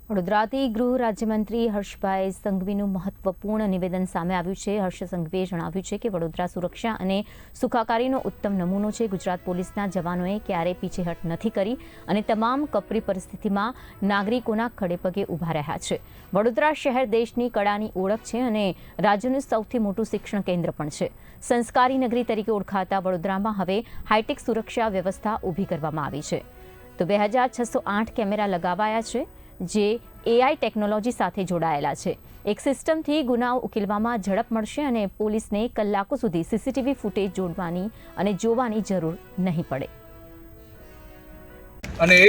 વડોદરાથી ગૃહ રાજ્યમંત્રી હર્ષભાઈ સંઘવીનું મહત્વપૂર્ણ નિવેદન સામે આવ્યું છે। હર્ષ સંઘવીએ જણાવ્યું છે કે વડોદરા સુરક્ષા અને સુખાકારીનો ઉત્તમ નમૂનો છે। ગુજરાત પોલીસના જવાનોએ ક્યારેય પીછેહટ નથી કરી અને તમામ કપરી પરિસ્થિતિમાં નાગરિકોના ખડેપગે ઊભા રહ્યા છે। વડોદરા શહેર દેશની કળાની ઓળખ છે અને રાજ્યનું સૌથી મોટું શિક્ષણ કેન્દ્ર પણ છે। સંસ્કારી નગરી તરીકે ઓળખાતા વડોદરામાં હવે હાઈટેક સુરક્ષા વ્યવસ્થા ઊભી કરવામાં આવી છે। તો 2608 કેમેરા લગાવાયા છે જે AI ટેકનોલોજી સાથે જોડાયેલા છે। એક સિસ્ટમથી ગુનાઓ ઉકેલવામાં ઝડપ મળશે અને પોલીસને કલાકો સુધી CCTV ફૂટેજ જોડવાની અને જોવાની જરૂર નહીં પડે। અને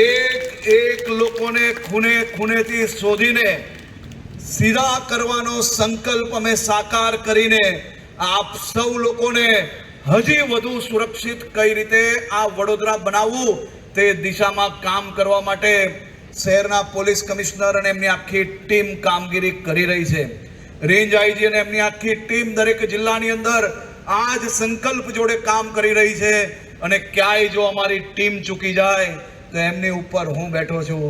એક લોકોને ખૂણેથી શોધીને સીધા કરવાનો સંકલ્પ અમે સાકાર કરીને આપ સૌ લોકોને હજી વધુ સુરક્ષિત કઈ રીતે આ વડોદરા બનાવવું તે દિશામાં કામ કરવા માટે શહેરના પોલીસ કમિશનર અને એમની આખી ટીમ કામગીરી કરી રહી છે। રેન્જ આઈજી અને એમની આખી ટીમ દરેક જિલ્લાની અંદર આ જ સંકલ્પ જોડે કામ કરી રહી છે। અને ક્યાંય જો અમારી ટીમ ચૂકી જાય તો એમની ઉપર હું બેઠો છું।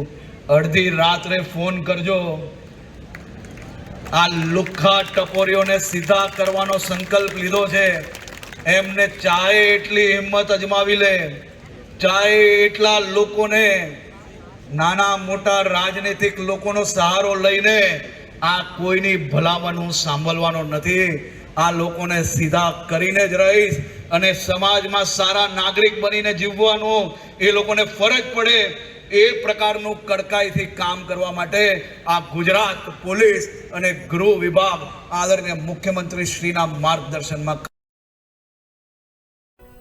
અડધી રાત્રે ફોન કરજો। આ લુખ્ખા ટપોરીઓને સીધા કરવાનો સંકલ્પ લીધો છે। એમને ચાહે એટલી હિંમત અજમાવી લે, ચાહે એટલા લોકોને, નાના મોટા રાજનૈતિક લોકોનો સહારો લઈને આ કોઈની ભલામણ સાંભળવાનો નથી। આ લોકોને સીધા કરીને જ રહીશ અને સમાજમાં સારા નાગરિક બનીને જીવવાનું એ લોકોને ફરજ પડે એ પ્રકારનું કડકાઈથી કામ કરવા માટે આ ગુજરાત પોલીસ અને ગૃહ વિભાગ આદરણીય મુખ્યમંત્રી શ્રીના માર્ગદર્શનમાં